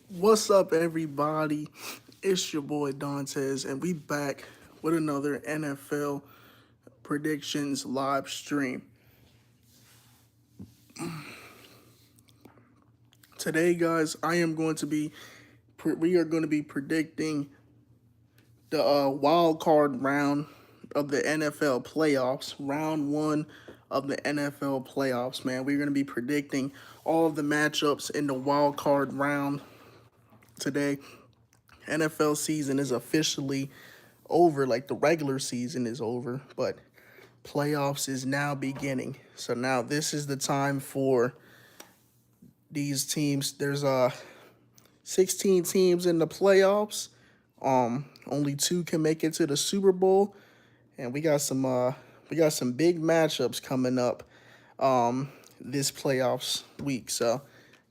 What's up, everybody? It's your boy Dontez, and we back with another NFL predictions live stream. Today, guys, we are going to be predicting the wild card round of the NFL playoffs, round one of the NFL playoffs. Man, we're going to be predicting all of the matchups in the wild card round today. NFL season is officially over, like the regular season is over, but playoffs is now beginning. So now this is the time for these teams. There's 16 teams in the playoffs. Only two can make it to the Super Bowl, and we got some big matchups coming up this playoffs week. So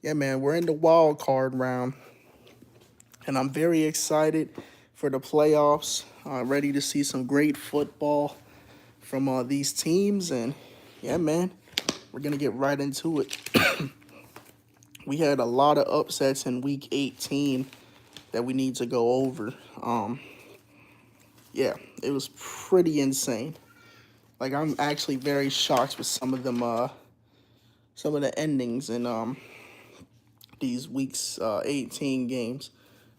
yeah, man, we're in the wild card round, and I'm very excited for the playoffs. Ready to see some great football from these teams, and yeah, man, we're gonna get right into it. We had a lot of upsets in Week 18 that we need to go over. Yeah, it was pretty insane. Like, I'm actually very shocked with some of them, some of the endings in these weeks 18 games.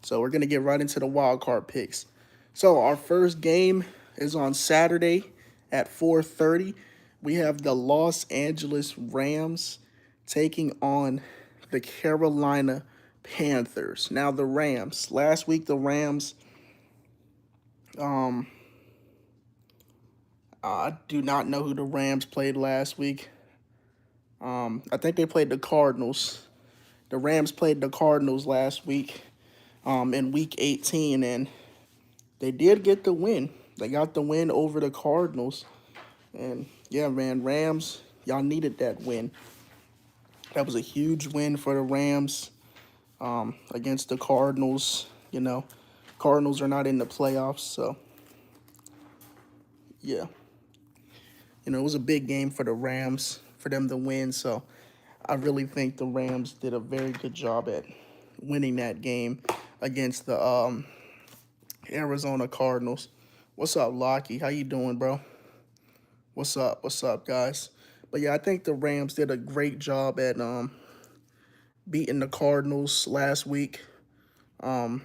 So we're gonna get right into the wild card picks. So our first game is on Saturday at 4:30. We have the Los Angeles Rams taking on the Carolina Panthers. Now the Rams. Last week the Rams. Um, I do not know who the Rams played last week. I think they played the Cardinals. The Rams played the Cardinals last week. In Week 18, and they did get the win. They got the win over the Cardinals, and yeah, man, Rams, y'all needed that win. That was a huge win for the Rams against the Cardinals. Cardinals are not in the playoffs, so yeah, it was a big game for the Rams for them to win. So I really think the Rams did a very good job at winning that game against the Arizona Cardinals. What's up, Lockie? How you doing, bro? What's up? What's up, guys? But yeah, I think the Rams did a great job at beating the Cardinals last week. Um,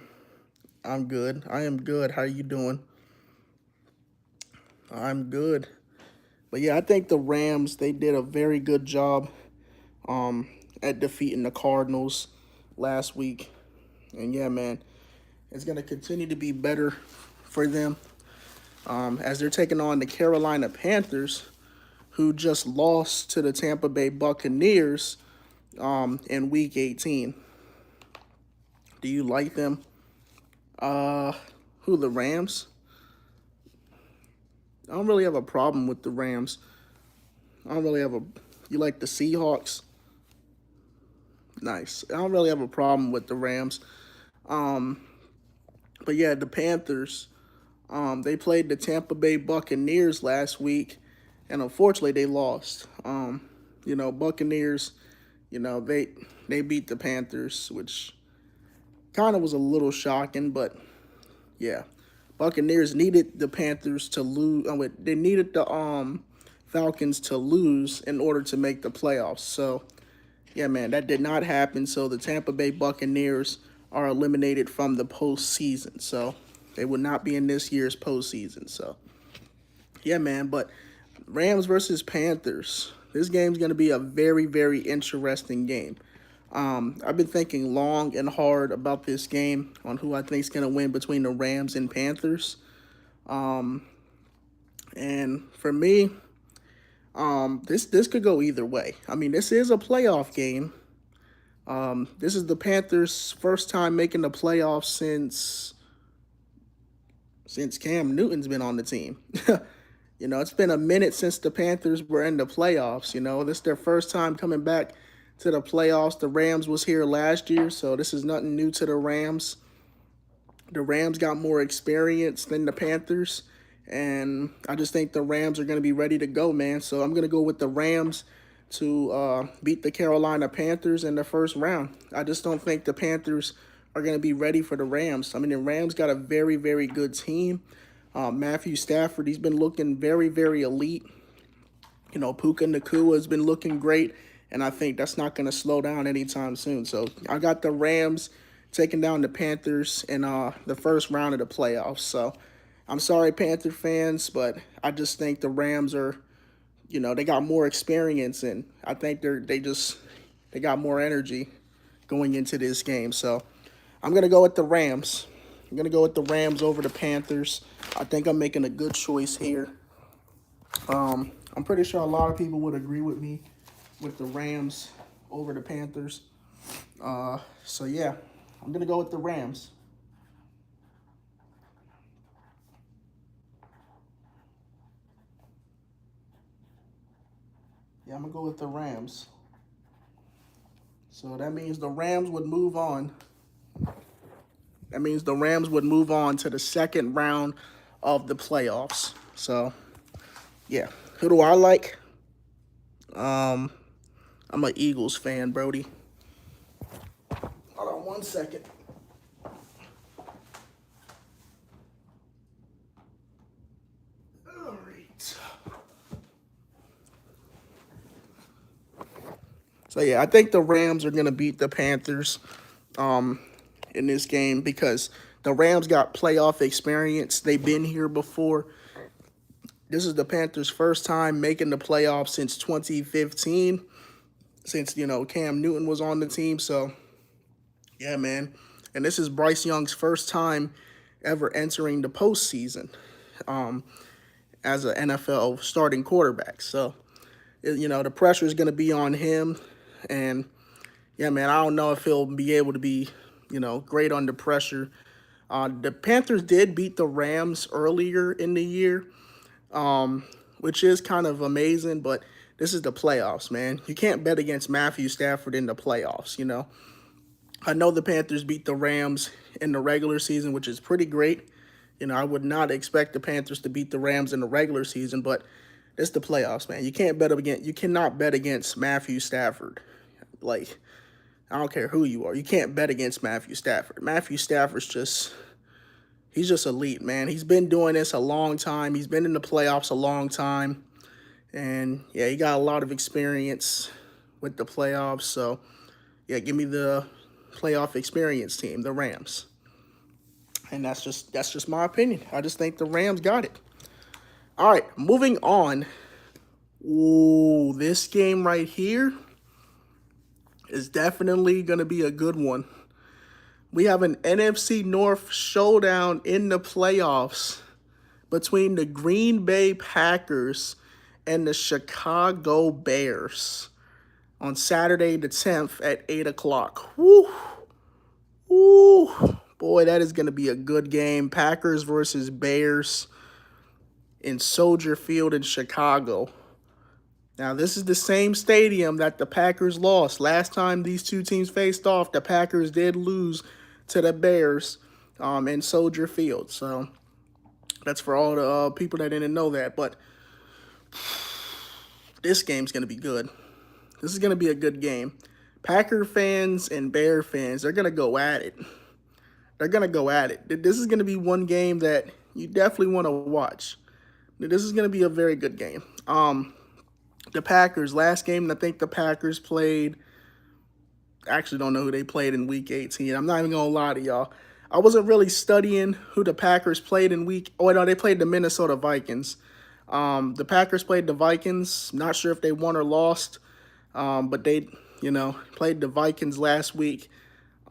I'm good. I am good. How you doing? I'm good. But yeah, I think the Rams, they did a very good job at defeating the Cardinals last week. And yeah, man, it's gonna continue to be better for them as they're taking on the Carolina Panthers, who just lost to the Tampa Bay Buccaneers in Week 18. Do you like them? Who, the Rams? I don't really have a problem with the Rams. I don't really have a. You like the Seahawks? Nice. I don't really have a problem with the Rams. Um, but yeah, the Panthers. They played the Tampa Bay Buccaneers last week, and unfortunately, they lost. Buccaneers. They beat the Panthers, which kind of was a little shocking, but yeah, Buccaneers needed the Panthers to lose. They needed the Falcons to lose in order to make the playoffs. So yeah, man, that did not happen. So the Tampa Bay Buccaneers are eliminated from the postseason. So they will not be in this year's postseason. So yeah, man. But Rams versus Panthers. This game's going to be a very, very interesting game. I've been thinking long and hard about this game on who I think is going to win between the Rams and Panthers. And for me, this could go either way. I mean, this is a playoff game. This is the Panthers' first time making the playoffs since Cam Newton's been on the team. It's been a minute since the Panthers were in the playoffs. This is their first time coming back to the playoffs. The Rams was here last year, so this is nothing new to the Rams. The Rams got more experience than the Panthers, and I just think the Rams are going to be ready to go, man. So I'm going to go with the Rams to beat the Carolina Panthers in the first round. I just don't think the Panthers are going to be ready for the Rams. I mean, the Rams got a very, very good team. Matthew Stafford, he's been looking very, very elite. You know, Puka Nacua has been looking great, and I think that's not going to slow down anytime soon. So I got the Rams taking down the Panthers in the first round of the playoffs. So I'm sorry, Panther fans, but I just think the Rams are, you know, they got more experience, and I think they got more energy going into this game. So I'm going to go with the Rams. I'm going to go with the Rams over the Panthers. I think I'm making a good choice here. I'm pretty sure a lot of people would agree with me with the Rams over the Panthers. So yeah, I'm going to go with the Rams. Yeah, I'm going to go with the Rams. So that means the Rams would move on. That means the Rams would move on to the second round of the playoffs. So, yeah. Who do I like? I'm an Eagles fan, Brody. Hold on 1 second. All right. So, yeah, I think the Rams are going to beat the Panthers in this game because the Rams got playoff experience. They've been here before. This is the Panthers' first time making the playoffs since 2015, since, you know, Cam Newton was on the team. So, yeah, man. And this is Bryce Young's first time ever entering the postseason as an NFL starting quarterback. So, you know, the pressure is going to be on him. And, yeah, man, I don't know if he'll be able to be, you know, great under pressure. The Panthers did beat the Rams earlier in the year, which is kind of amazing, but this is the playoffs, man. You can't bet against Matthew Stafford in the playoffs, you know. I know the Panthers beat the Rams in the regular season, which is pretty great. You know, I would not expect the Panthers to beat the Rams in the regular season, but it's the playoffs, man. You cannot bet against Matthew Stafford. Like, I don't care who you are. You can't bet against Matthew Stafford. Matthew Stafford's he's just elite, man. He's been doing this a long time. He's been in the playoffs a long time. And yeah, he got a lot of experience with the playoffs. So yeah, give me the playoff experience team, the Rams. And that's just my opinion. I just think the Rams got it. All right, moving on. Ooh, this game right here is definitely gonna be a good one. We have an NFC North showdown in the playoffs between the Green Bay Packers and the Chicago Bears on Saturday the 10th at 8 o'clock. Woo! Woo! Boy, that is going to be a good game. Packers versus Bears in Soldier Field in Chicago. Now, this is the same stadium that the Packers lost. Last time these two teams faced off, the Packers did lose to the Bears in Soldier Field. So that's for all the people that didn't know that. But this game's going to be good. This is going to be a good game. Packer fans and Bear fans, they're going to go at it. They're going to go at it. This is going to be one game that you definitely want to watch. This is going to be a very good game. The Packers, last game I think the Packers played, I actually don't know who they played in Week 18. I'm not even going to lie to y'all. I wasn't really studying who the Packers played in no, they played the Minnesota Vikings. The Packers played the Vikings. Not sure if they won or lost, but they, you know, played the Vikings last week.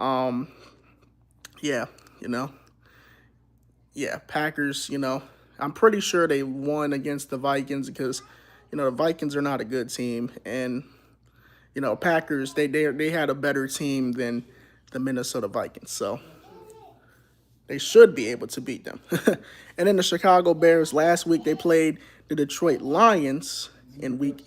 Yeah, you know, yeah, Packers, you know, I'm pretty sure they won against the Vikings because, you know, the Vikings are not a good team. And, you know, Packers, they had a better team than the Minnesota Vikings. So they should be able to beat them. And then the Chicago Bears, last week they played the Detroit Lions in week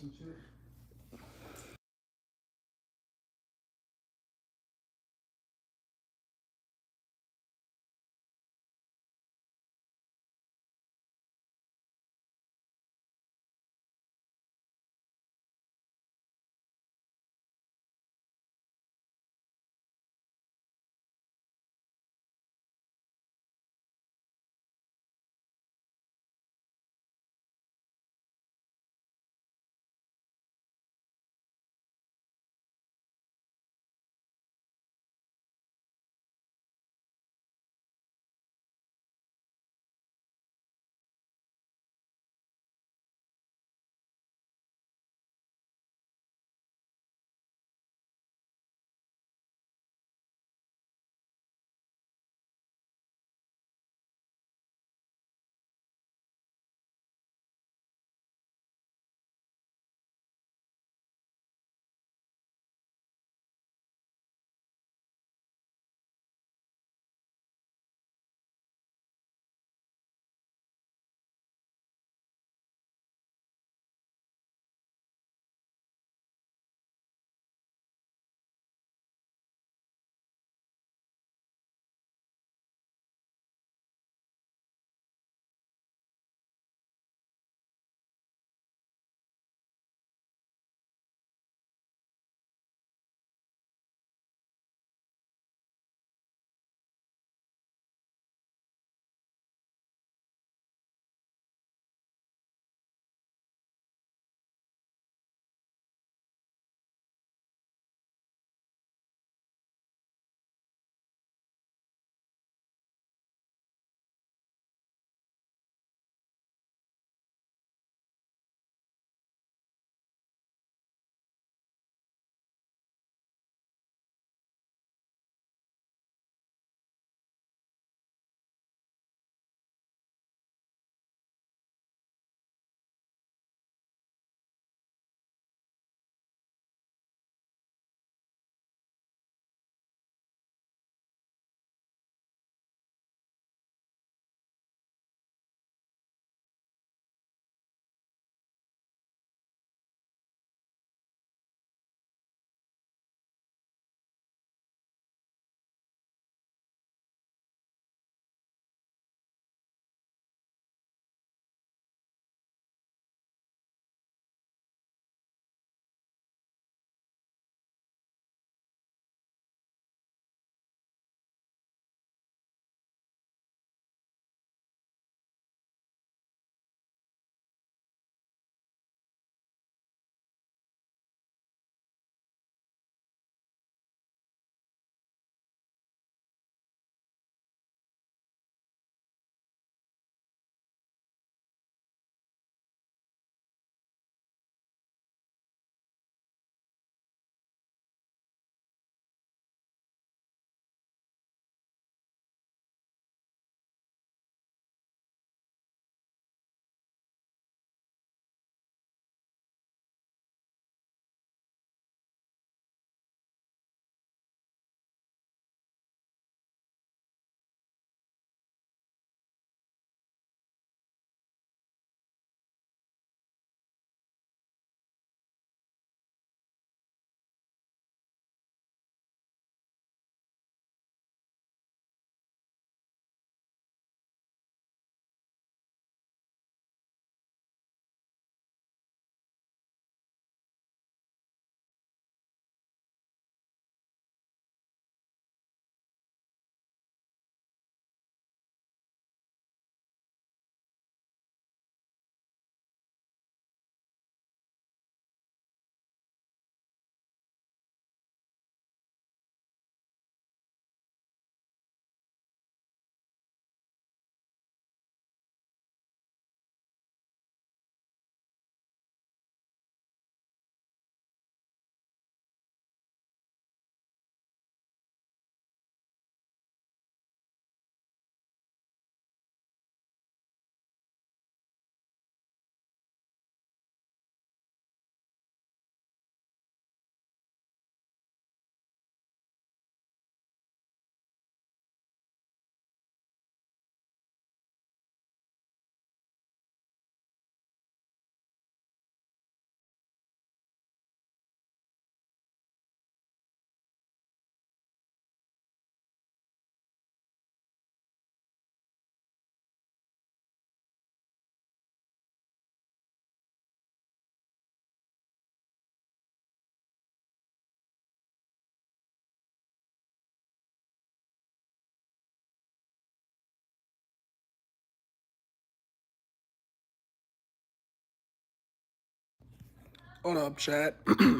Hold up, chat.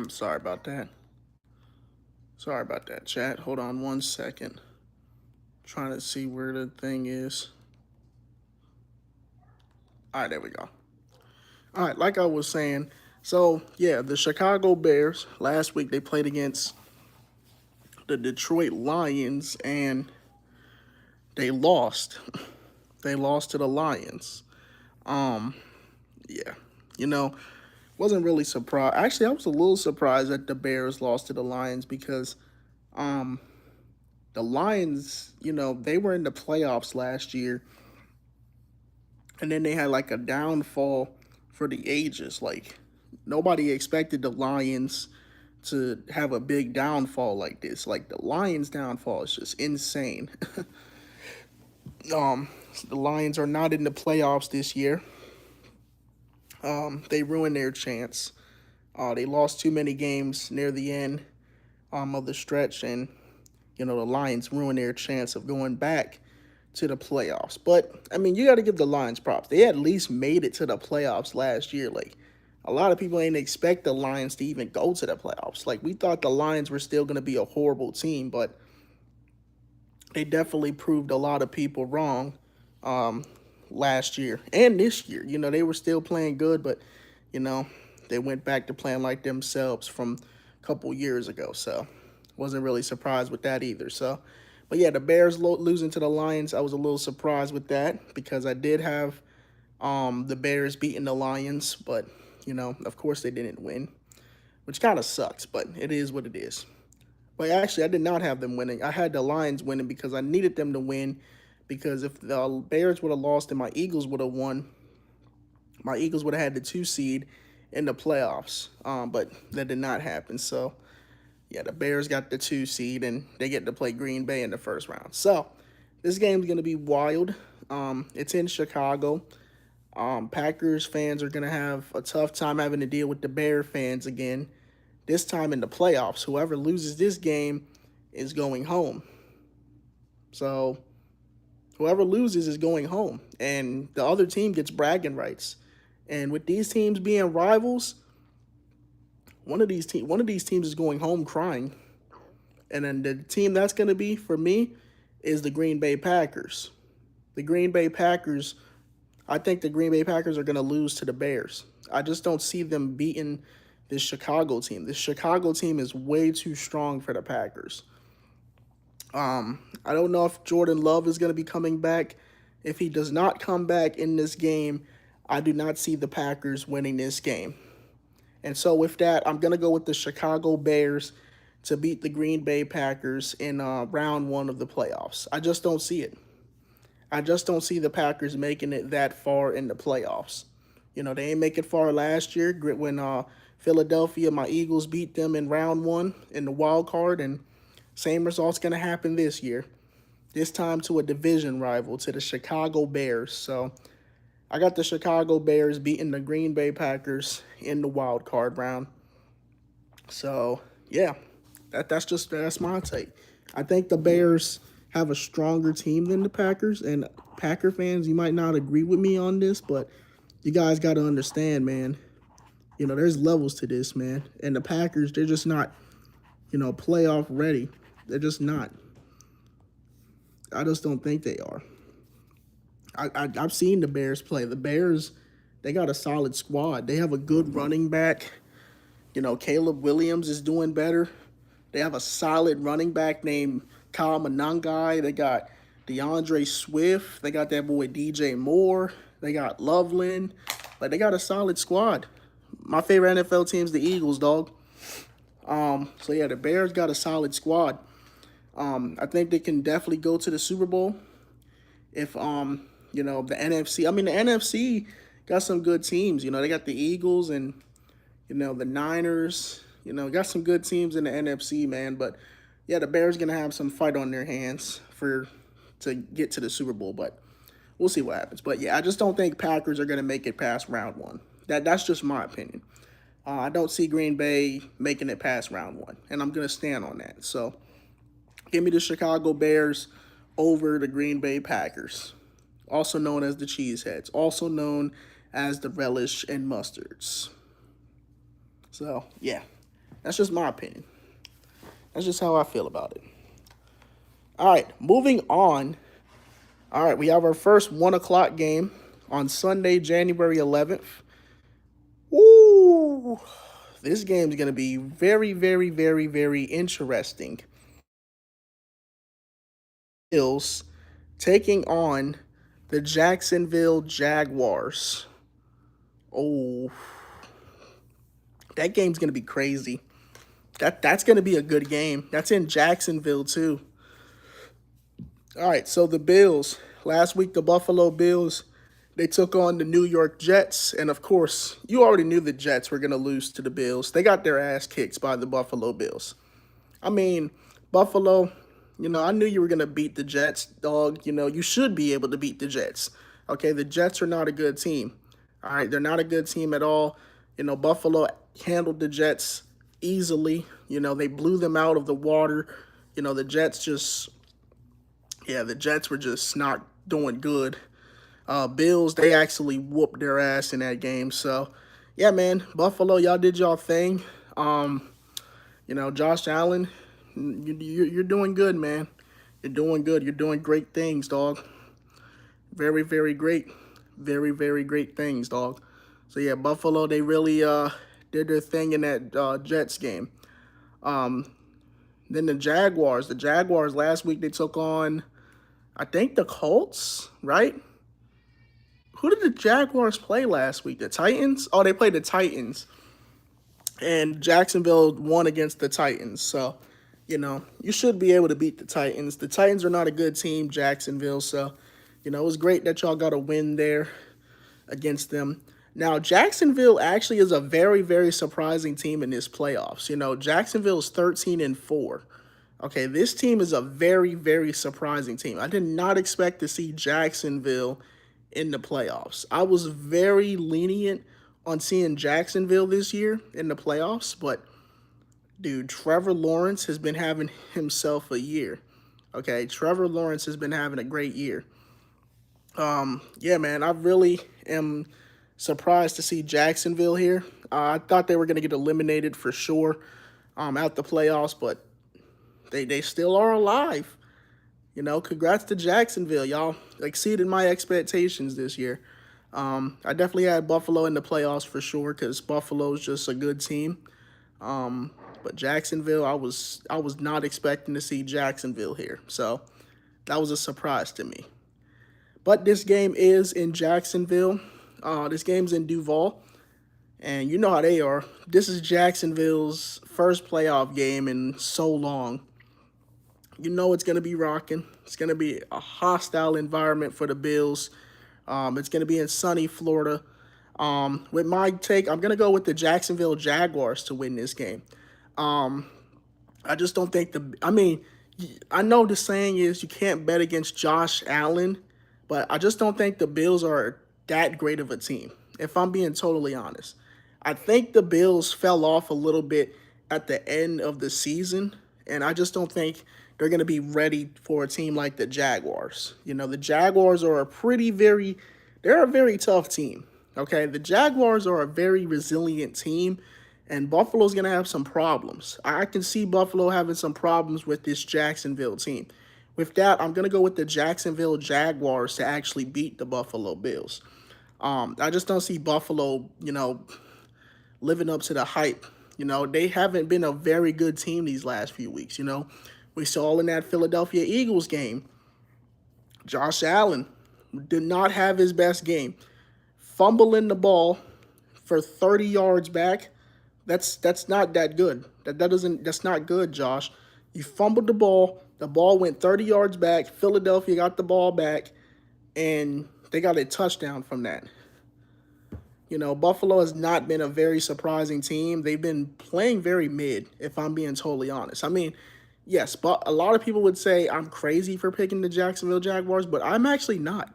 Sorry about that. Sorry about that, chat. Hold on 1 second. Trying to see where the thing is. All right, there we go. All right, like I was saying, so yeah, the Chicago Bears last week they played against the Detroit Lions and they lost. They lost to the Lions. Um, yeah, you know, wasn't really surprised. Actually, I was a little surprised that the Bears lost to the Lions because um the Lions, they were in the playoffs last year and then they had like a downfall for the ages. Like nobody expected the Lions to have a big downfall like this. Like the Lions downfall is just insane. um the Lions are not in the playoffs this year. They ruined their chance. They lost too many games near the end of the stretch, and the Lions ruined their chance of going back to the playoffs. But I mean, you got to give the Lions props. They at least made it to the playoffs last year. Like a lot of people ain't expect the Lions to even go to the playoffs. Like we thought the Lions were still going to be a horrible team, but they definitely proved a lot of people wrong um, last year and this year. They were still playing good, but you know they went back to playing like themselves from a couple years ago. So wasn't really surprised with that either. So, but yeah, the Bears losing to the Lions, I was a little surprised with that because I did have the Bears beating the Lions, but of course they didn't win, which kind of sucks, but it is what it is. But actually, I did not have them winning. I had the Lions winning because I needed them to win. Because if the Bears would have lost and my Eagles would have won, my Eagles would have had the 2 seed in the playoffs. But that did not happen. So, yeah, the Bears got the 2 seed and they get to play Green Bay in the first round. So, this game's going to be wild. It's in Chicago. Packers fans are going to have a tough time having to deal with the Bear fans again. This time in the playoffs, whoever loses this game is going home. So whoever loses is going home, and the other team gets bragging rights. And with these teams being rivals, one of these teams is going home crying. And then the team that's going to be for me is the Green Bay Packers. The Green Bay Packers, I think the Green Bay Packers are going to lose to the Bears. I just don't see them beating this Chicago team. This Chicago team is way too strong for the Packers. I don't know if Jordan Love is going to be coming back. If he does not come back in this game, I do not see the Packers winning this game. And so with that, I'm going to go with the Chicago Bears to beat the Green Bay Packers in round one of the playoffs. I just don't see it. I just don't see the Packers making it that far in the playoffs. They ain't make it far last year when Philadelphia, my Eagles, beat them in round one in the wild card, and same result's going to happen this year. This time to a division rival, to the Chicago Bears. So I got the Chicago Bears beating the Green Bay Packers in the wild card round. So yeah, that's my take. I think the Bears have a stronger team than the Packers, and Packer fans, you might not agree with me on this, but you guys got to understand, man. There's levels to this, man. And the Packers, they're just not, playoff ready. They're just not. I just don't think they are. I've seen the Bears play. The Bears, they got a solid squad. They have a good running back. Caleb Williams is doing better. They have a solid running back named Kyle Monangai. They got DeAndre Swift. They got that boy DJ Moore. They got Loveland. Like, they got a solid squad. My favorite NFL team's the Eagles, dog. So yeah, the Bears got a solid squad. I think they can definitely go to the Super Bowl if the NFC. I mean, the NFC got some good teams. They got the Eagles and the Niners. Got some good teams in the NFC, man. But yeah, the Bears gonna have some fight on their hands to get to the Super Bowl, but we'll see what happens. But yeah, I just don't think Packers are gonna make it past round one. That's just my opinion. I don't see Green Bay making it past round one, and I'm gonna stand on that. So give me the Chicago Bears over the Green Bay Packers, also known as the Cheeseheads, also known as the Relish and Mustards. So, yeah, that's just my opinion. That's just how I feel about it. All right, moving on. All right, we have our first 1 o'clock game on Sunday, January 11th. Woo! This game's going to be very, very, very, very interesting. Bills taking on the Jacksonville Jaguars. Oh, that game's going to be crazy. That's going to be a good game. That's in Jacksonville, too. All right, so the Bills. Last week, the Buffalo Bills, they took on the New York Jets. And, of course, you already knew the Jets were going to lose to the Bills. They got their ass kicked by the Buffalo Bills. I mean, Buffalo, I knew you were going to beat the Jets, dog. You should be able to beat the Jets. Okay, the Jets are not a good team. All right, they're not a good team at all. Buffalo handled the Jets easily. They blew them out of the water. The Jets just, yeah, the Jets were just not doing good. Bills, they actually whooped their ass in that game. So, yeah, man, Buffalo, y'all did y'all thing. Josh Allen, you're doing good, man. You're doing good. You're doing great things, dog. Very, very great. Very, very great things, dog. So, yeah, Buffalo, they really did their thing in that Jets game. Then the Jaguars. The Jaguars, last week, they took on, I think, the Colts, right? Who did the Jaguars play last week? The Titans? Oh, they played the Titans. And Jacksonville won against the Titans. So, you should be able to beat the Titans. The Titans are not a good team, Jacksonville. So, it was great that y'all got a win there against them. Now, Jacksonville actually is a very, very surprising team in this playoffs. Jacksonville is 13-4. Okay, this team is a very, very surprising team. I did not expect to see Jacksonville in the playoffs. I was very lenient on seeing Jacksonville this year in the playoffs, but dude, Trevor Lawrence has been having himself a year. Okay, Trevor Lawrence has been having a great year. Yeah, man, I really am surprised to see Jacksonville here. I thought they were going to get eliminated for sure out the playoffs, but they still are alive. Congrats to Jacksonville. Y'all exceeded my expectations this year. I definitely had Buffalo in the playoffs for sure because Buffalo's just a good team. But Jacksonville, I was not expecting to see Jacksonville here. So that was a surprise to me. But this game is in Jacksonville. This game's in Duval. And you know how they are. This is Jacksonville's first playoff game in so long. It's going to be rocking. It's going to be a hostile environment for the Bills. It's going to be in sunny Florida. With my take, I'm going to go with the Jacksonville Jaguars to win this game. I just don't think I know the saying is you can't bet against Josh Allen, but I just don't think the Bills are that great of a team, if I'm being totally honest. I think the Bills fell off a little bit at the end of the season, and I just don't think they're going to be ready for a team like the Jaguars. The Jaguars are they're a very tough team, okay? The Jaguars are a very resilient team, and Buffalo's going to have some problems. I can see Buffalo having some problems with this Jacksonville team. With that, I'm going to go with the Jacksonville Jaguars to actually beat the Buffalo Bills. I just don't see Buffalo, living up to the hype. They haven't been a very good team these last few weeks, We saw in that Philadelphia Eagles game, Josh Allen did not have his best game. Fumbling the ball for 30 yards back, that's not that good. That's not good, Josh. You fumbled the ball went 30 yards back, Philadelphia got the ball back, and they got a touchdown from that. Buffalo has not been a very surprising team. They've been playing very mid, if I'm being totally honest. Yes, but a lot of people would say I'm crazy for picking the Jacksonville Jaguars, but I'm actually not.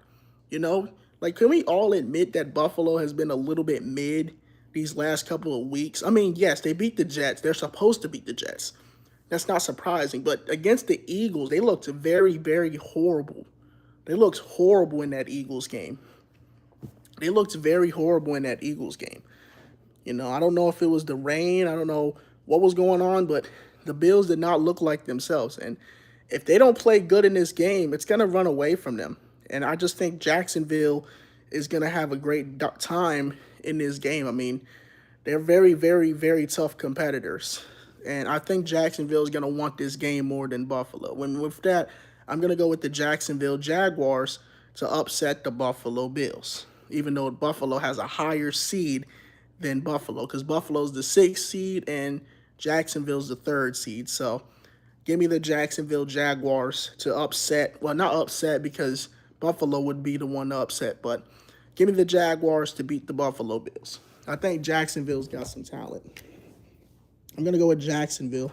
Can we all admit that Buffalo has been a little bit mid these last couple of weeks? Yes, they beat the Jets. They're supposed to beat the Jets. That's not surprising. But against the Eagles, they looked very, very horrible. They looked horrible in that Eagles game. They looked very horrible in that Eagles game. I don't know if it was the rain. I don't know what was going on, but the Bills did not look like themselves. And if they don't play good in this game, it's going to run away from them. And I just think Jacksonville is going to have a great time in this game. I mean, they're very, very, very tough competitors. And I think Jacksonville is going to want this game more than Buffalo. With that, I'm going to go with the Jacksonville Jaguars to upset the Buffalo Bills, even though Buffalo has a higher seed than Buffalo, because Buffalo's the 6th seed and Jacksonville's the 3rd seed. So give me the Jacksonville Jaguars to upset. Well, not upset because Buffalo would be the one to upset, but give me the Jaguars to beat the Buffalo Bills. I think Jacksonville's got some talent. I'm going to go with Jacksonville.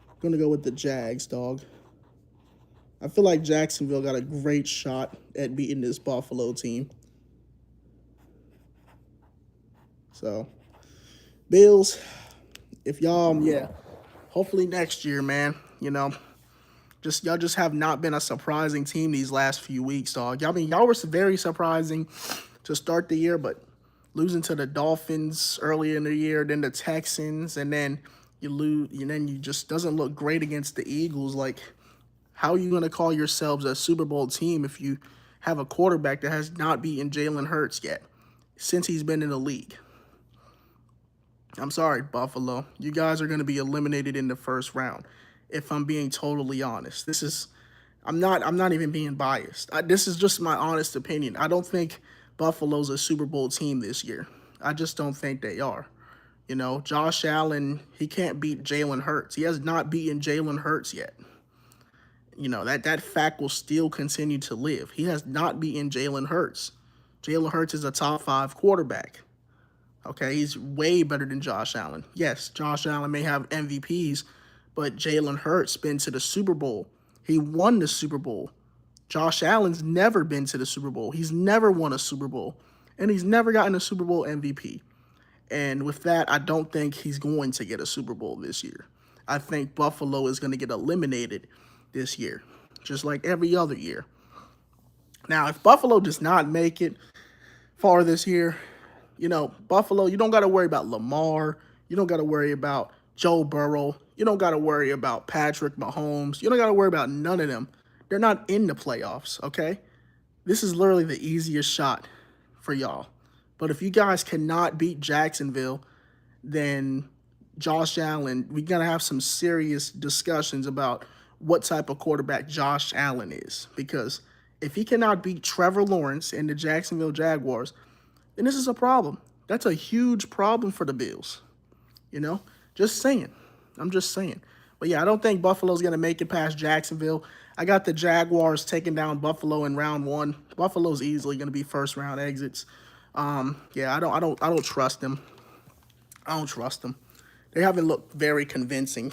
I'm going to go with the Jags, dog. I feel like Jacksonville got a great shot at beating this Buffalo team. So, Bills, if y'all, hopefully next year, man, y'all just have not been a surprising team these last few weeks, dog. Y'all were very surprising to start the year, but losing to the Dolphins earlier in the year, then the Texans, and then you lose, and then you just doesn't look great against the Eagles. Like, how are you going to call yourselves a Super Bowl team if you have a quarterback that has not beaten Jalen Hurts yet since he's been in the league? I'm sorry, Buffalo. You guys are going to be eliminated in the first round. If I'm being totally honest, I'm not even being biased. This is just my honest opinion. I don't think Buffalo's a Super Bowl team this year. I just don't think they are. Josh Allen, he can't beat Jalen Hurts. He has not beaten Jalen Hurts yet. That fact will still continue to live. He has not beaten Jalen Hurts. Jalen Hurts is a top 5 quarterback. Okay, he's way better than Josh Allen. Yes, Josh Allen may have MVPs, but Jalen Hurts been to the Super Bowl. He won the Super Bowl. Josh Allen's never been to the Super Bowl. He's never won a Super Bowl, and he's never gotten a Super Bowl MVP. And with that, I don't think he's going to get a Super Bowl this year. I think Buffalo is going to get eliminated this year, just like every other year. Now, if Buffalo does not make it far this year, Buffalo, you don't got to worry about Lamar. You don't got to worry about Joe Burrow. You don't got to worry about Patrick Mahomes. You don't got to worry about none of them. They're not in the playoffs, okay? This is literally the easiest shot for y'all. But if you guys cannot beat Jacksonville, then Josh Allen, we got to have some serious discussions about what type of quarterback Josh Allen is. Because if he cannot beat Trevor Lawrence and the Jacksonville Jaguars, then this is a problem. That's a huge problem for the Bills. Just saying. I'm just saying. But yeah, I don't think Buffalo's going to make it past Jacksonville. I got the Jaguars taking down Buffalo in round 1. Buffalo's easily going to be first round exits. Yeah, I don't trust them. I don't trust them. They haven't looked very convincing.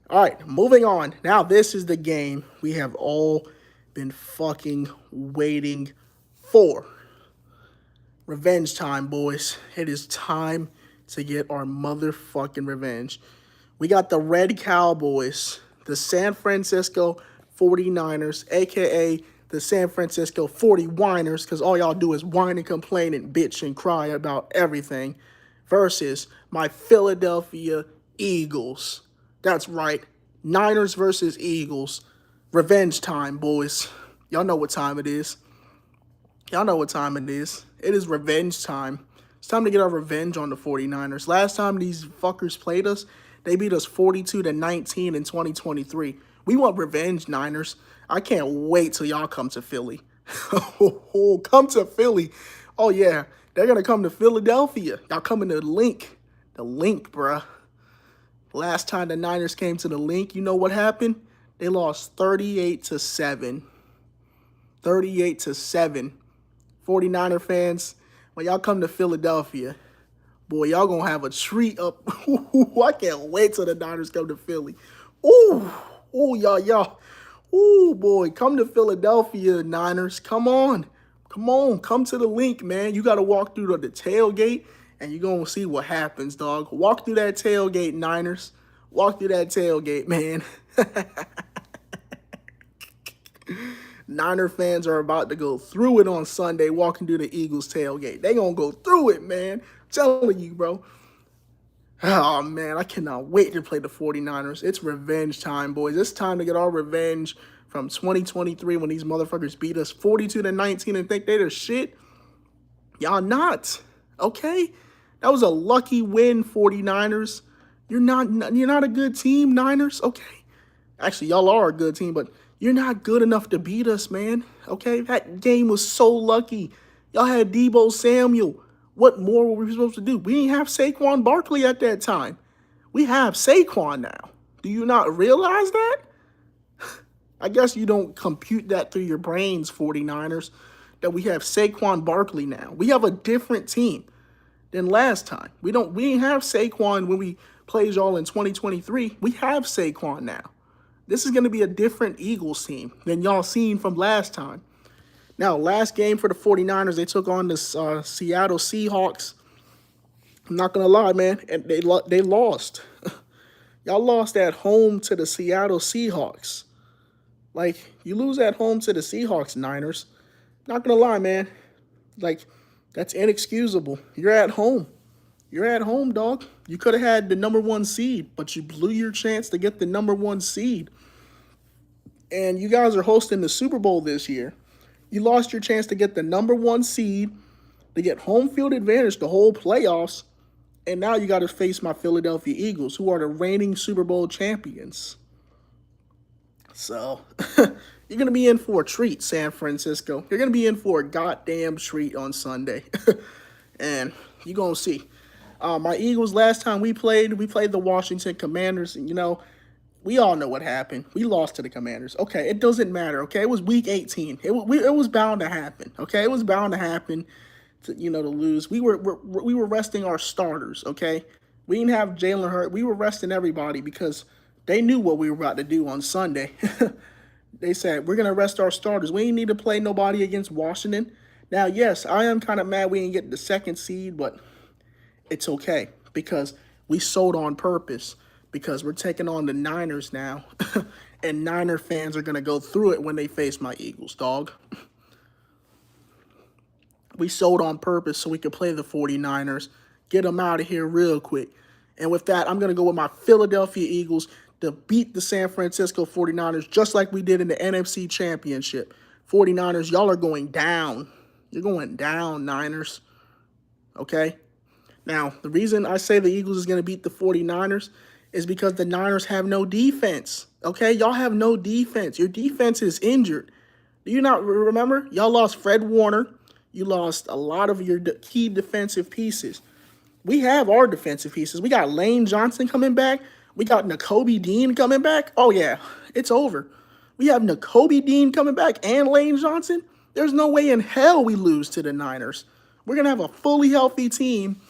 All right, moving on. Now this is the game we have all been fucking waiting for. Revenge time, boys. It is time to get our motherfucking revenge. We got the Red Cowboys, the San Francisco 49ers, a.k.a. the San Francisco 40-winers, because all y'all do is whine and complain and bitch and cry about everything, versus my Philadelphia Eagles. That's right. Niners versus Eagles. Revenge time, boys. Y'all know what time it is. Y'all know what time it is. It is revenge time. It's time to get our revenge on the 49ers. Last time these fuckers played us, they beat us 42-19 in 2023. We want revenge, Niners. I can't wait till y'all come to Philly. Come to Philly. Oh, yeah. They're going to come to Philadelphia. Y'all coming to the Link. The Link, bruh. Last time the Niners came to the Link, you know what happened? They lost 38-7. 38-7. 49er fans, when y'all come to Philadelphia, boy, y'all going to have a treat up. I can't wait till the Niners come to Philly. Ooh, y'all. Ooh, boy, come to Philadelphia, Niners. Come on. Come to the Link, man. You got to walk through the tailgate, and you're going to see what happens, dog. Walk through that tailgate, Niners. Walk through that tailgate, man. Niner fans are about to go through it on Sunday, walking through the Eagles tailgate. They gonna go through it, man. I'm telling you, bro. Oh, man, I cannot wait to play the 49ers. It's revenge time, boys. It's time to get our revenge from 2023 when these motherfuckers beat us 42-19 and think they're the shit. Y'all not, okay? That was a lucky win, 49ers. You're not a good team, Niners, okay? Actually, y'all are a good team, but you're not good enough to beat us, man, okay? That game was so lucky. Y'all had Deebo Samuel. What more were we supposed to do? We didn't have Saquon Barkley at that time. We have Saquon now. Do you not realize that? I guess you don't compute that through your brains, 49ers, that we have Saquon Barkley now. We have a different team than last time. We didn't have Saquon when we played y'all in 2023. We have Saquon now. This is going to be a different Eagles team than y'all seen from last time. Now, last game for the 49ers, they took on the Seattle Seahawks. I'm not going to lie, man, and they lost. Y'all lost at home to the Seattle Seahawks. Like, you lose at home to the Seahawks, Niners. Not going to lie, man. Like, that's inexcusable. You're at home. You're at home, dog. You could have had the #1 seed, but you blew your chance to get the #1 seed. And you guys are hosting the Super Bowl this year. You lost your chance to get the #1 seed, to get home field advantage the whole playoffs, and now you got to face my Philadelphia Eagles, who are the reigning Super Bowl champions. So, you're going to be in for a treat, San Francisco. You're going to be in for a goddamn treat on Sunday. And you're going to see. My Eagles, last time we played the Washington Commanders, and, you know, we all know what happened. We lost to the Commanders. Okay, it doesn't matter, okay? It was week 18. It was bound to happen, okay? It was bound to happen to lose. We were resting our starters, okay? We didn't have Jalen Hurts. We were resting everybody because they knew what we were about to do on Sunday. They said, we're going to rest our starters. We ain't need to play nobody against Washington. Now, yes, I am kind of mad we didn't get the 2nd seed, but it's okay because we sold on purpose. Because we're taking on the Niners now, and Niner fans are going to go through it when they face my Eagles, dog. We sold on purpose so we could play the 49ers, get them out of here real quick. And with that, I'm going to go with my Philadelphia Eagles to beat the San Francisco 49ers just like we did in the NFC Championship. 49ers, y'all are going down. You're going down, Niners. Okay? Now, the reason I say the Eagles is going to beat the 49ers is because the Niners have no defense, okay? Y'all have no defense. Your defense is injured. Do you not remember? Y'all lost Fred Warner. You lost a lot of your key defensive pieces. We have our defensive pieces. We got Lane Johnson coming back. We got Nakobe Dean coming back. Oh, yeah, it's over. We have Nakobe Dean coming back and Lane Johnson. There's no way in hell we lose to the Niners. We're going to have a fully healthy team.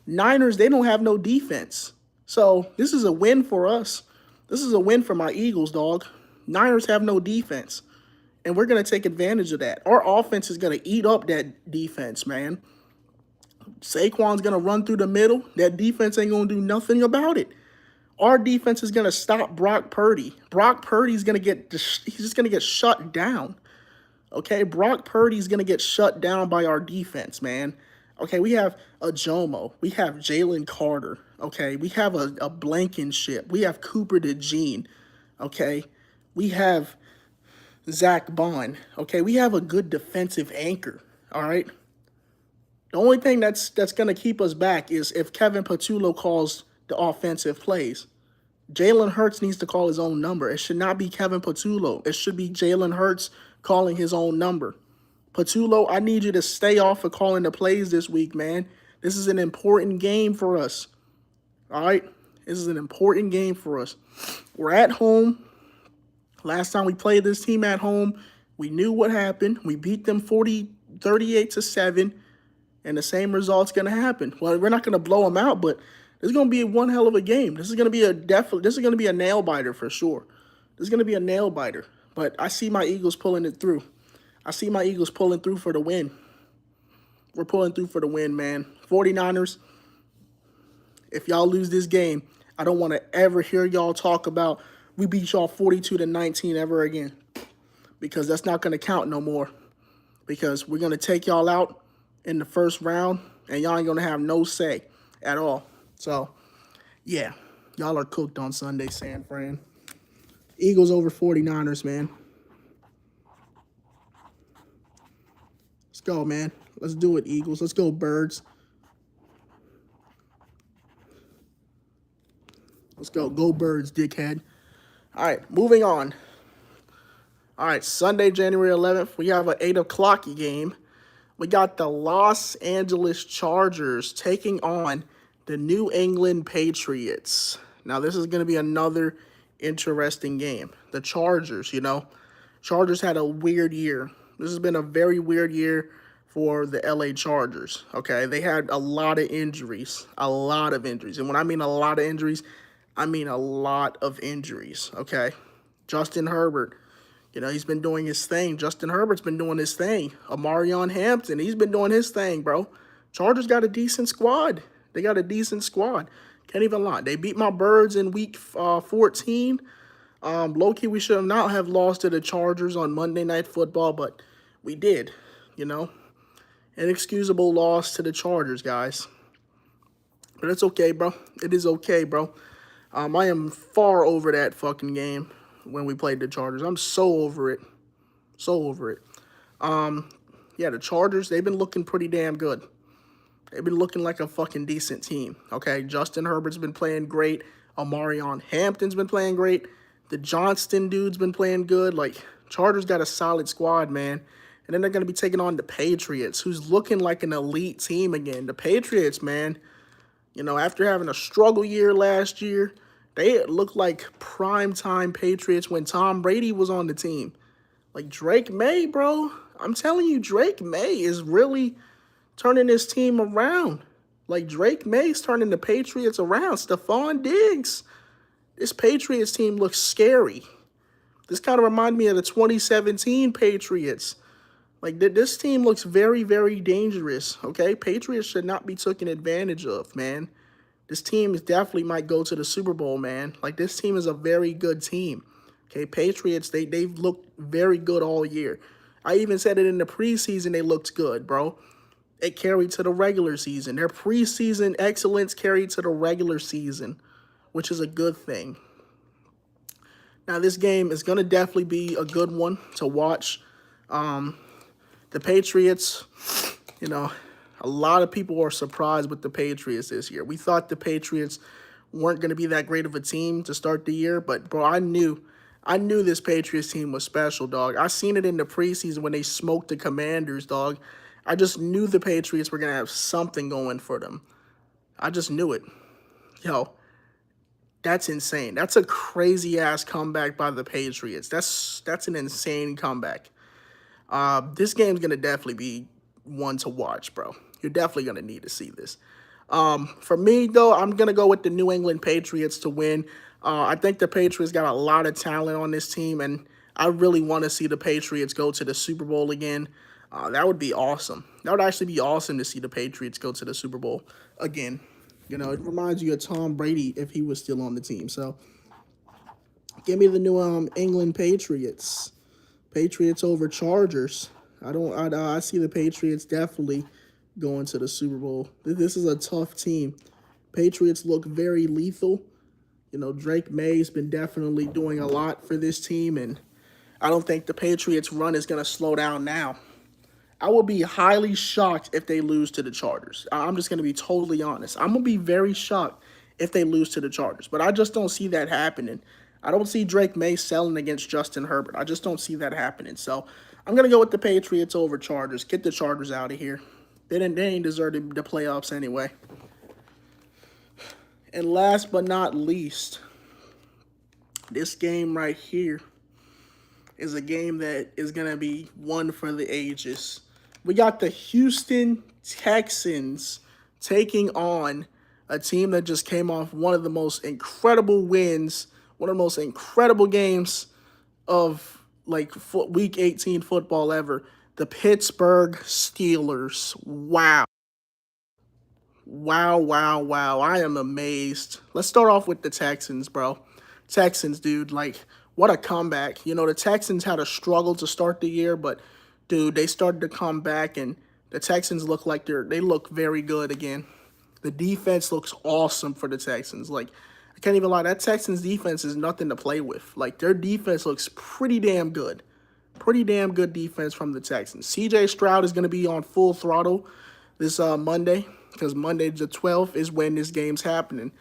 Niners, they don't have no defense. So this is a win for us. This is a win for my Eagles, dog. Niners have no defense, and we're going to take advantage of that. Our offense is going to eat up that defense, man. Saquon's going to run through the middle. That defense ain't going to do nothing about it. Our defense is going to stop Brock Purdy. Brock Purdy's going to he's just going to get shut down. Okay, Brock Purdy's going to get shut down by our defense, man. Okay, we have a Jomo. We have Jalen Carter. Okay, we have a Blankenship. We have Cooper DeJean. Okay, we have Zach Bond. Okay, we have a good defensive anchor. All right. The only thing that's going to keep us back is if Kevin Patullo calls the offensive plays. Jalen Hurts needs to call his own number. It should not be Kevin Patullo. It should be Jalen Hurts calling his own number. Patullo, I need you to stay off of calling the plays this week, man. This is an important game for us. All right? This is an important game for us. We're at home. Last time we played this team at home, we knew what happened. We beat them 38-7, and the same result's going to happen. Well, we're not going to blow them out, but this is going to be one hell of a game. This is going to be a nail biter for sure. This is going to be a nail biter. But I see my Eagles pulling it through. I see my Eagles pulling through for the win. We're pulling through for the win, man. 49ers, if y'all lose this game, I don't want to ever hear y'all talk about we beat y'all 42-19 ever again. because that's not going to count no more. Because we're going to take y'all out in the first round, and y'all ain't going to have no say at all. So, yeah, y'all are cooked on Sunday, San Fran. Eagles over 49ers, man. Let's go, man. Let's do it, Eagles. Let's go, Birds. Let's go. Go, Birds, dickhead. All right, moving on. All right, Sunday, January 11th, we have an 8 o'clock game. We got the Los Angeles Chargers taking on the New England Patriots. Now, this is going to be another interesting game. The Chargers, Chargers had a weird year. This has been a very weird year for the LA Chargers, okay? They had a lot of injuries, And when I mean a lot of injuries, I mean a lot of injuries, okay? Justin Herbert, he's been doing his thing. Justin Herbert's been doing his thing. Amarion Hampton, he's been doing his thing, bro. Chargers got a decent squad. They got a decent squad. Can't even lie. They beat my Birds in week 14. Low-key, we should not have lost to the Chargers on Monday Night Football, but we did, Inexcusable loss to the Chargers, guys. But it's okay, bro. It is okay, bro. I am far over that fucking game when we played the Chargers. I'm so over it. So over it. Yeah, the Chargers, they've been looking pretty damn good. They've been looking like a fucking decent team, okay? Justin Herbert's been playing great. Amarion Hampton's been playing great. The Johnston dude's been playing good. Like, Chargers got a solid squad, man. And then they're going to be taking on the Patriots, who's looking like an elite team again. The Patriots, man, after having a struggle year last year, they look like primetime Patriots when Tom Brady was on the team. Like, Drake May, bro. I'm telling you, Drake May is really turning this team around. Like, Drake May's turning the Patriots around. Stephon Diggs. This Patriots team looks scary. This kind of reminds me of the 2017 Patriots. Like, this team looks very, very dangerous, okay? Patriots should not be taken advantage of, man. This team definitely might go to the Super Bowl, man. Like, this team is a very good team. Okay, Patriots, they've looked very good all year. I even said it in the preseason, they looked good, bro. It carried to the regular season. Their preseason excellence carried to the regular season, which is a good thing. Now, this game is going to definitely be a good one to watch. The Patriots, a lot of people are surprised with the Patriots this year. We thought the Patriots weren't going to be that great of a team to start the year, but, bro, I knew this Patriots team was special, dog. I seen it in the preseason when they smoked the Commanders, dog. I just knew the Patriots were going to have something going for them. I just knew it. Yo, that's insane. That's a crazy-ass comeback by the Patriots. That's an insane comeback. This game's going to definitely be one to watch, bro. You're definitely going to need to see this. For me, though, I'm going to go with the New England Patriots to win. I think the Patriots got a lot of talent on this team, and I really want to see the Patriots go to the Super Bowl again. That would be awesome. That would actually be awesome to see the Patriots go to the Super Bowl again. It reminds you of Tom Brady if he was still on the team. So, give me the New England Patriots. Patriots over Chargers. I see the Patriots definitely going to the Super Bowl. This is a tough team. Patriots look very lethal. Drake May's been definitely doing a lot for this team, and I don't think the Patriots' run is going to slow down now. I will be highly shocked if they lose to the Chargers. I'm just going to be totally honest. I'm going to be very shocked if they lose to the Chargers, but I just don't see that happening. I don't see Drake May selling against Justin Herbert. I just don't see that happening. So I'm going to go with the Patriots over Chargers. Get the Chargers out of here. They ain't deserved the playoffs anyway. And last but not least, this game right here is a game that is going to be one for the ages. We got the Houston Texans taking on a team that just came off one of the most incredible wins, one of the most incredible games of week 18 football ever. The Pittsburgh Steelers. Wow. Wow, wow, wow. I am amazed. Let's start off with the Texans, bro. Texans, dude. What a comeback. You know, the Texans had a struggle to start the year, but dude, they started to come back and the Texans look like they look very good again. The defense looks awesome for the Texans. Like, I can't even lie, that Texans defense is nothing to play with. Like, their defense looks pretty damn good. Pretty damn good defense from the Texans. CJ Stroud is going to be on full throttle this Monday, because Monday the 12th is when this game's happening.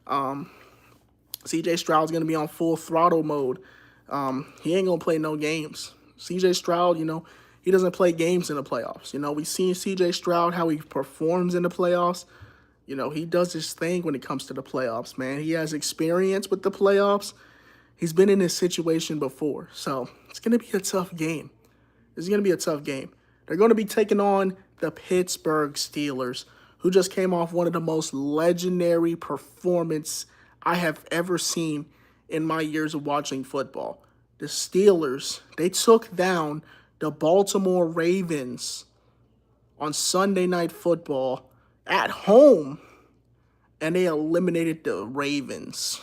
CJ Stroud's going to be on full throttle mode. He ain't going to play no games. CJ Stroud, you know, he doesn't play games in the playoffs. You know, we've seen CJ Stroud, how he performs in the playoffs. You know, he does his thing when it comes to the playoffs, man. He has experience with the playoffs. He's been in this situation before. So it's going to be a tough game. It's going to be a tough game. They're going to be taking on the Pittsburgh Steelers, who just came off one of the most legendary performances I have ever seen in my years of watching football. The Steelers, they took down the Baltimore Ravens on Sunday Night Football at home, and they eliminated the Ravens.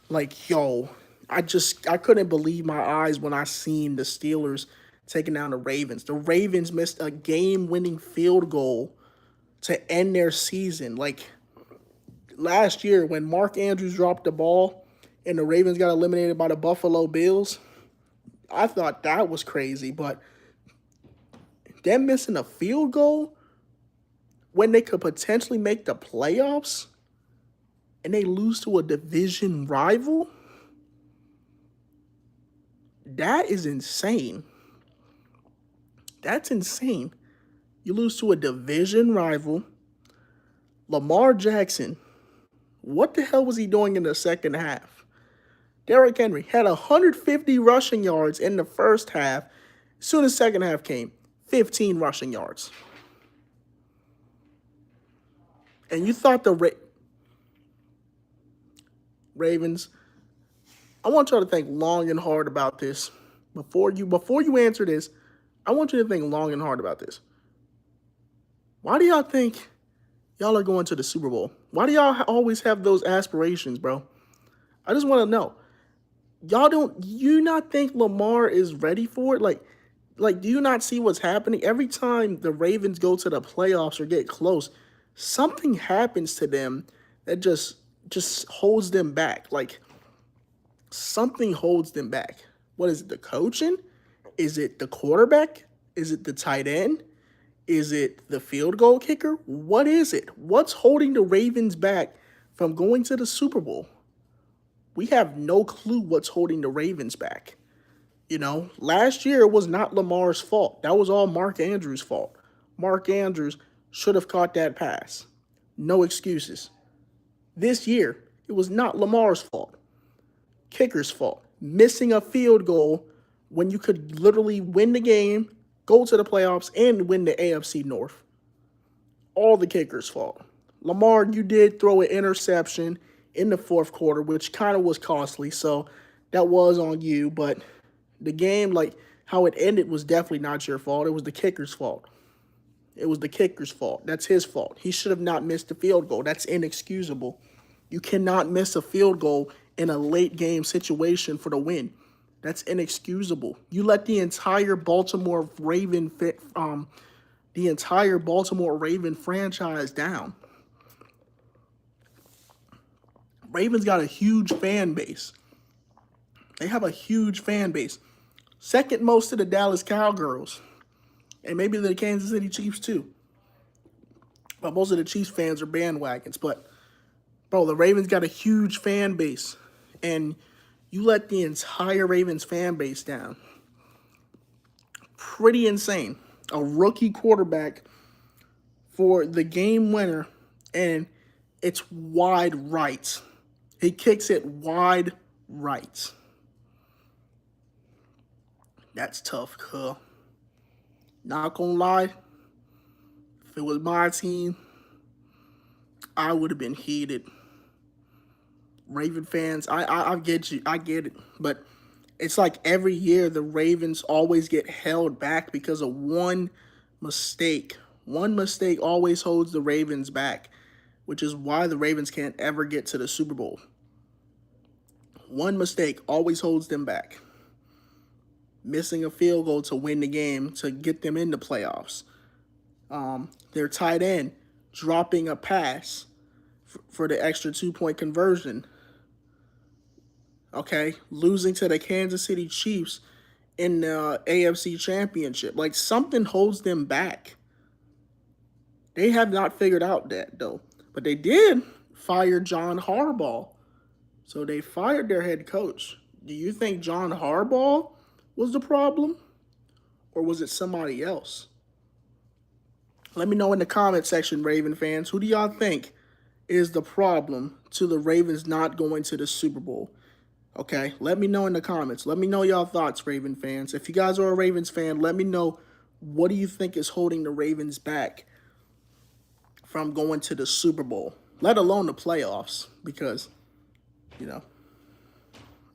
Like, yo, I couldn't believe my eyes when I seen the Steelers taking down the Ravens. The Ravens missed a game-winning field goal to end their season. Like, last year when Mark Andrews dropped the ball and the Ravens got eliminated by the Buffalo Bills, I thought that was crazy. But them missing a field goal when they could potentially make the playoffs and they lose to a division rival, that is insane. That's insane. You lose to a division rival. Lamar Jackson, what the hell was he doing in the second half? Derrick Henry had 150 rushing yards in the first half. As soon as the second half came, 15 rushing yards. And you thought the Ravens, I want y'all to think long and hard about this. Before you answer this, I want you to think long and hard about this. Why do y'all think y'all are going to the Super Bowl? Why do y'all always have those aspirations, bro? I just want to know. Do you not think Lamar is ready for it? Like, do you not see what's happening? Every time the Ravens go to the playoffs or get close, something happens to them that just holds them back. Like, something holds them back. What is it, the coaching? Is it the quarterback? Is it the tight end? Is it the field goal kicker? What is it? What's holding the Ravens back from going to the Super Bowl? We have no clue what's holding the Ravens back. You know, last year it was not Lamar's fault. That was all Mark Andrews' fault. Mark Andrews should have caught that pass. No excuses. This year, it was not Lamar's fault. Kicker's fault. Missing a field goal when you could literally win the game, go to the playoffs, and win the AFC North. All the kicker's fault. Lamar, you did throw an interception in the fourth quarter, which kind of was costly, so that was on you. But the game, like how it ended, was definitely not your fault. It was the kicker's fault. It was the kicker's fault. That's his fault. He should have not missed the field goal. That's inexcusable. You cannot miss a field goal in a late game situation for the win. That's inexcusable. You let the entire Baltimore Raven franchise down. Ravens got a huge fan base. They have a huge fan base. Second most to the Dallas Cowgirls. And maybe the Kansas City Chiefs too. But most of the Chiefs fans are bandwagons. But, bro, the Ravens got a huge fan base. And you let the entire Ravens fan base down. Pretty insane. A rookie quarterback for the game winner. And it's wide right. He kicks it wide right. That's tough, cuz. Not gonna lie, if it was my team, I would have been heated. Raven fans, I get you, I get it. But it's like every year the Ravens always get held back because of one mistake. One mistake always holds the Ravens back, which is why the Ravens can't ever get to the Super Bowl. One mistake always holds them back. Missing a field goal to win the game to get them in the playoffs. Their tight end dropping a pass for the extra 2-point conversion. Okay, losing to the Kansas City Chiefs in the AFC Championship. Like, something holds them back. They have not figured out that, though. But they did fire John Harbaugh. So they fired their head coach. Do you think John Harbaugh was the problem? Or was it somebody else? Let me know in the comment section, Raven fans. Who do y'all think is the problem to the Ravens not going to the Super Bowl? Okay, let me know in the comments. Let me know y'all thoughts, Raven fans. If you guys are a Ravens fan, let me know, what do you think is holding the Ravens back from going to the Super Bowl, let alone the playoffs? Because, you know,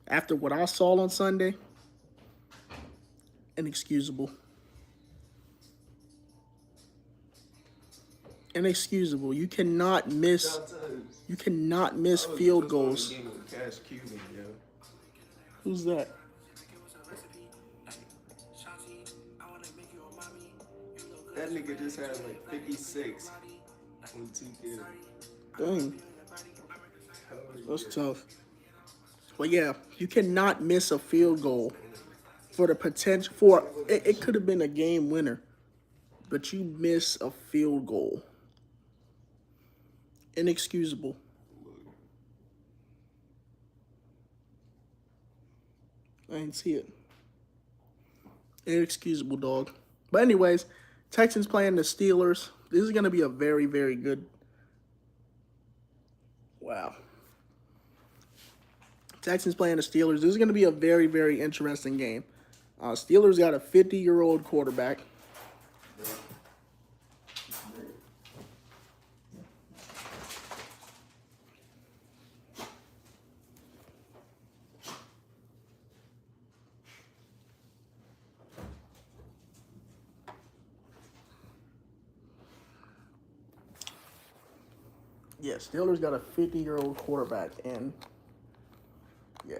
after what I saw on Sunday, inexcusable. Inexcusable. You cannot miss. You cannot miss field goals. Who's that? That nigga just had like 56 on 2 Dang. That's tough. But yeah, you cannot miss a field goal for the potential for it could have been a game winner, but you miss a field goal. Inexcusable. I didn't see it. Inexcusable, dog. But anyways, Texans playing the Steelers. This is going to be a very, very good. Wow. Texans playing the Steelers. This is going to be a very, very interesting game. Steelers got a 50-year-old quarterback. Yeah, Steelers got a 50-year-old quarterback, and yeah.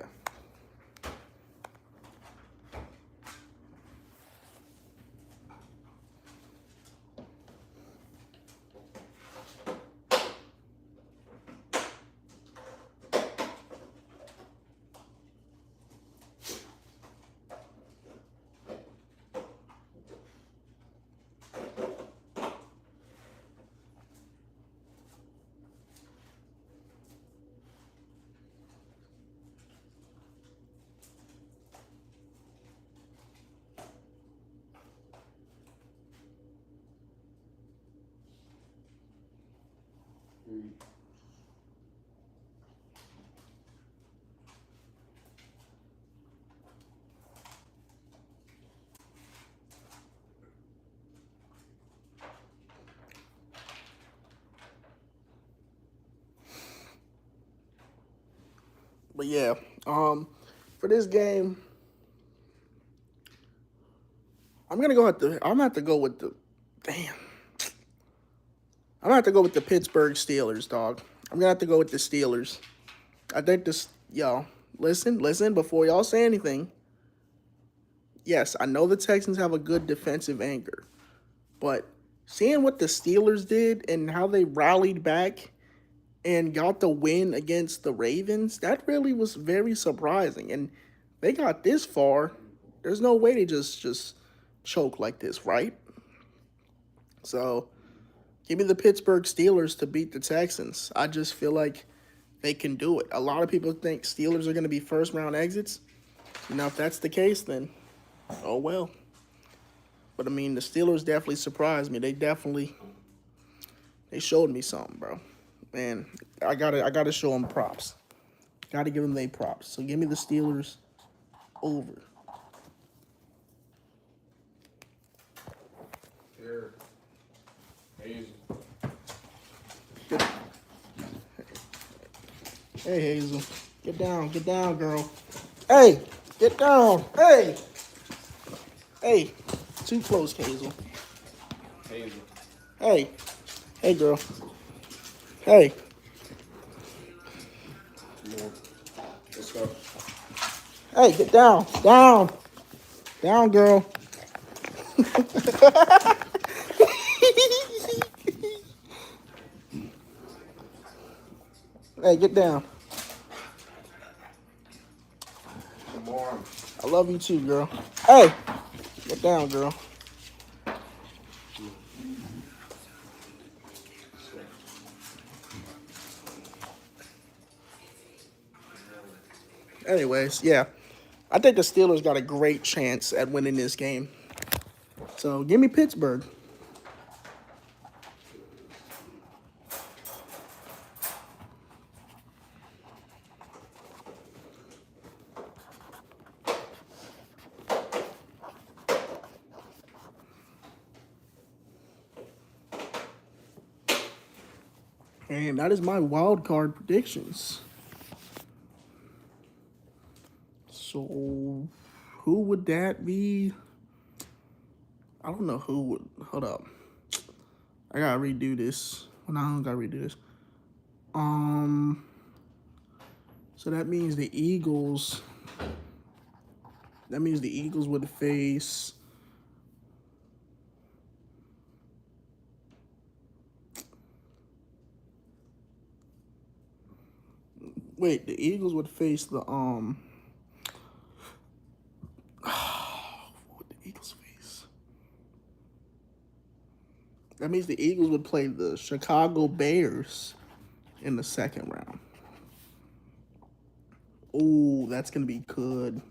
But yeah, for this game, I'm gonna have to go with the damn. I'm gonna have to go with the Pittsburgh Steelers, dog. I'm gonna have to go with the Steelers. I think this, y'all, listen, before y'all say anything. Yes, I know the Texans have a good defensive anchor, but seeing what the Steelers did and how they rallied back and got the win against the Ravens, that really was very surprising. And they got this far. There's no way they just choke like this, right? So give me the Pittsburgh Steelers to beat the Texans. I just feel like they can do it. A lot of people think Steelers are going to be first-round exits. Now, if that's the case, then oh well. But I mean, the Steelers definitely surprised me. They showed me something, bro. Man, I gotta show them props. Gotta give them their props. So give me the Steelers over. Here. Hazel. Hey, Hazel. Get down, girl. Hey, get down. Hey. Hey, too close, Hazel. Hazel. Hey. Hey, girl. Hey. Let's go. Hey, get down. Down. Down, girl. Hey, get down. Come on. I love you too, girl. Hey, get down, girl. Anyways, yeah. I think the Steelers got a great chance at winning this game. So give me Pittsburgh. And that is my wild card predictions. So who would that be? I don't know who would. Hold up. I gotta redo this. Well, no, I don't gotta redo this. So that means the Eagles. That means the Eagles would face. Wait, the Eagles would face the what would the Eagles face? That means the Eagles would play the Chicago Bears in the second round. Oh, that's gonna be good.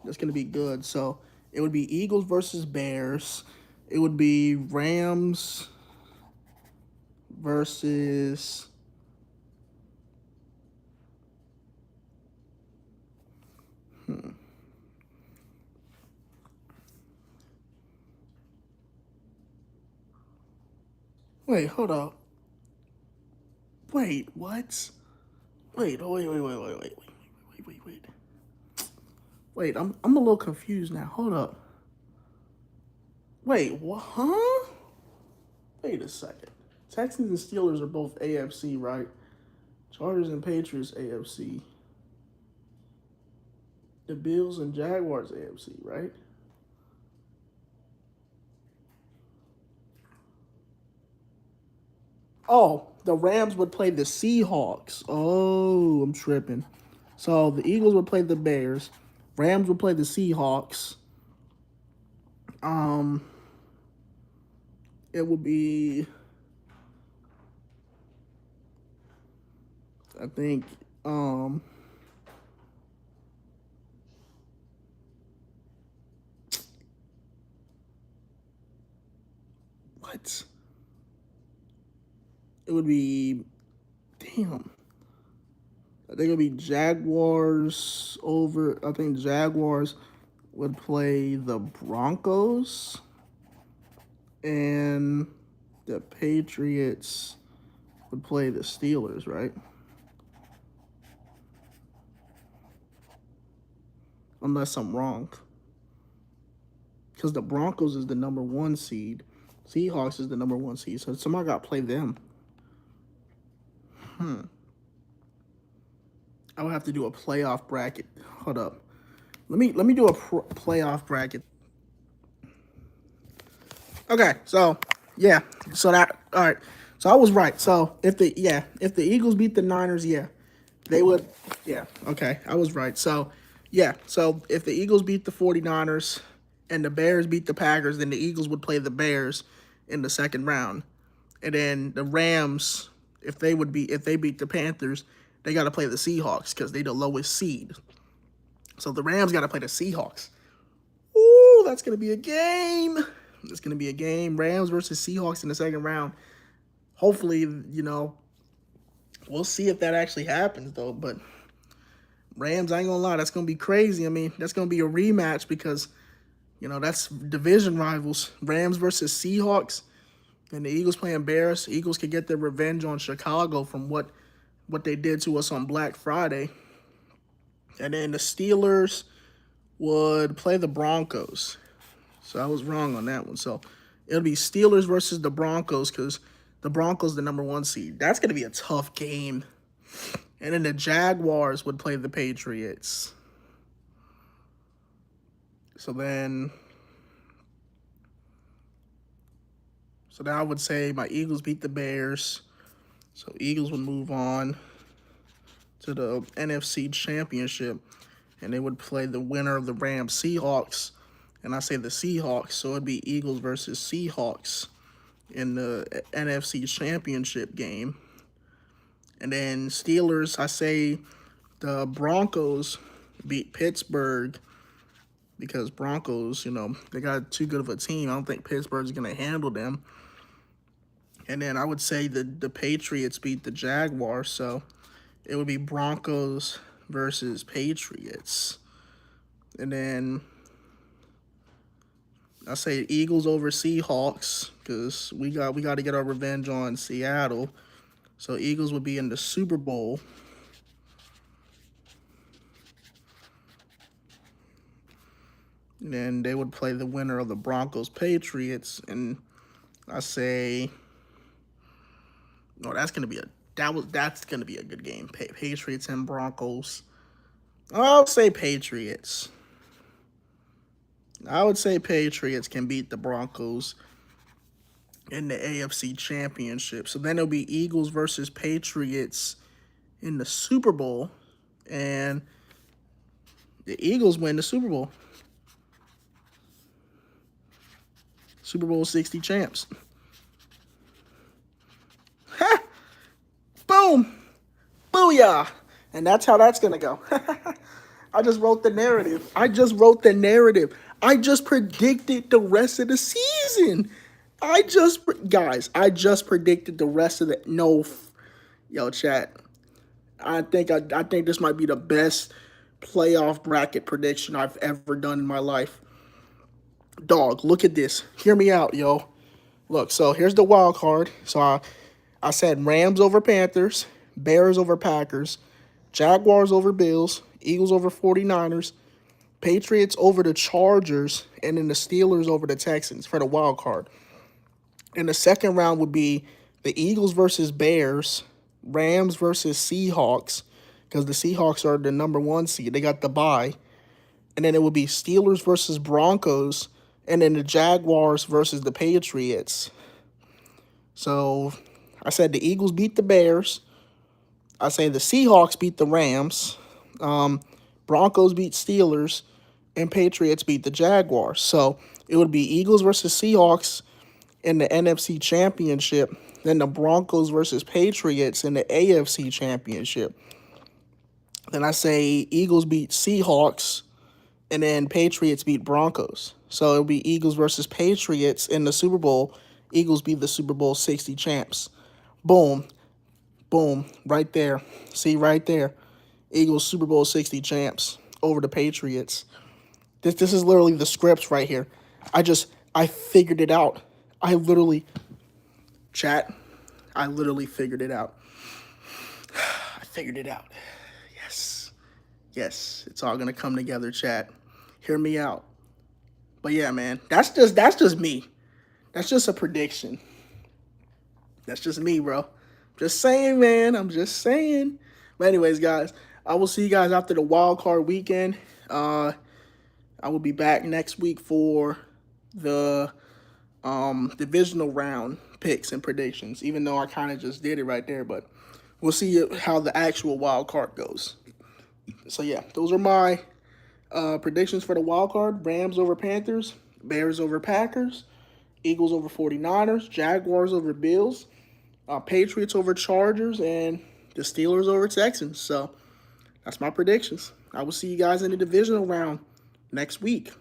That's gonna be good. So it would be Eagles versus Bears. It would be Rams versus. Wait, hold up. Wait, what? Wait, wait. Wait, I'm a little confused now. Hold up. Wait, what? Huh? Wait a second. Texans and Steelers are both AFC, right? Chargers and Patriots AFC. The Bills and Jaguars AFC, right? Oh, the Rams would play the Seahawks. Oh, I'm tripping. So the Eagles would play the Bears. Rams would play the Seahawks. It would be, I think, what? It would be, damn. I think it would be Jaguars over. I think Jaguars would play the Broncos, and the Patriots would play the Steelers, right? Unless I'm wrong. Because the Broncos is the number 1 seed. Seahawks is the number 1 seed. So somebody got to play them. I would have to do a playoff bracket. Hold up. Let me do a playoff bracket. Okay, so yeah, so that all right. So I was right. So if the Eagles beat the Niners, yeah, they would. Yeah, okay, I was right. So yeah, so if the Eagles beat the 49ers and the Bears beat the Packers, then the Eagles would play the Bears in the second round, and then the Rams, if they beat the Panthers, they got to play the Seahawks because they're the lowest seed. So the Rams got to play the Seahawks. Ooh, that's gonna be a game. It's gonna be a game. Rams versus Seahawks in the second round. Hopefully, we'll see if that actually happens though. But Rams, I ain't gonna lie, that's gonna be crazy. I mean, that's gonna be a rematch because that's division rivals. Rams versus Seahawks, and the Eagles playing Bears. Eagles could get their revenge on Chicago from what they did to us on Black Friday. And then the Steelers would play the Broncos. So I was wrong on that one. So it'll be Steelers versus the Broncos because the Broncos the number 1 seed. That's going to be a tough game. And then the Jaguars would play the Patriots. So then I would say my Eagles beat the Bears. So Eagles would move on to the NFC Championship, and they would play the winner of the Rams Seahawks. And I say the Seahawks, so it'd be Eagles versus Seahawks in the NFC Championship game. And then Steelers, I say the Broncos beat Pittsburgh because Broncos, they got too good of a team. I don't think Pittsburgh's going to handle them. And then I would say the Patriots beat the Jaguars, so it would be Broncos versus Patriots. And then I say Eagles over Seahawks because we got to get our revenge on Seattle. So Eagles would be in the Super Bowl. And then they would play the winner of the Broncos Patriots, and I say, no, that's gonna be a good game. Patriots and Broncos. I'll say Patriots. I would say Patriots can beat the Broncos in the AFC Championship. So then it'll be Eagles versus Patriots in the Super Bowl, and the Eagles win the Super Bowl. Super Bowl 60 champs. Ha! Boom! Booyah! And that's how that's going to go. I just wrote the narrative. I just predicted the rest of the season. Guys, I just predicted the rest of the, yo, chat. I think this might be the best playoff bracket prediction I've ever done in my life. Dog, look at this. Hear me out, yo. Look, so here's the wild card. So I said Rams over Panthers, Bears over Packers, Jaguars over Bills, Eagles over 49ers, Patriots over the Chargers, and then the Steelers over the Texans for the wild card. And the second round would be the Eagles versus Bears, Rams versus Seahawks, because the Seahawks are the #1 seed. They got the bye. And then it would be Steelers versus Broncos, and then the Jaguars versus the Patriots. So I said the Eagles beat the Bears. I say the Seahawks beat the Rams. Broncos beat Steelers. And Patriots beat the Jaguars. So it would be Eagles versus Seahawks in the NFC Championship. Then the Broncos versus Patriots in the AFC Championship. Then I say Eagles beat Seahawks. And then Patriots beat Broncos. So it'll be Eagles versus Patriots in the Super Bowl. Eagles beat the Super Bowl 60 champs. Boom. Boom. Right there. See, right there. Eagles Super Bowl 60 champs over the Patriots. This is literally the scripts right here. I figured it out. I literally figured it out. I figured it out. Yes, it's all gonna come together, chat. Hear me out. But yeah, man, that's just me. That's just a prediction. That's just me, bro. Just saying, man. I'm just saying. But anyways, guys, I will see you guys after the wild card weekend. I will be back next week for the divisional round picks and predictions, even though I kind of just did it right there, but we'll see how the actual wild card goes. So yeah, those are my predictions for the wild card. Rams over Panthers, Bears over Packers, Eagles over 49ers, Jaguars over Bills, Patriots over Chargers, and the Steelers over Texans. So that's my predictions. I will see you guys in the divisional round next week.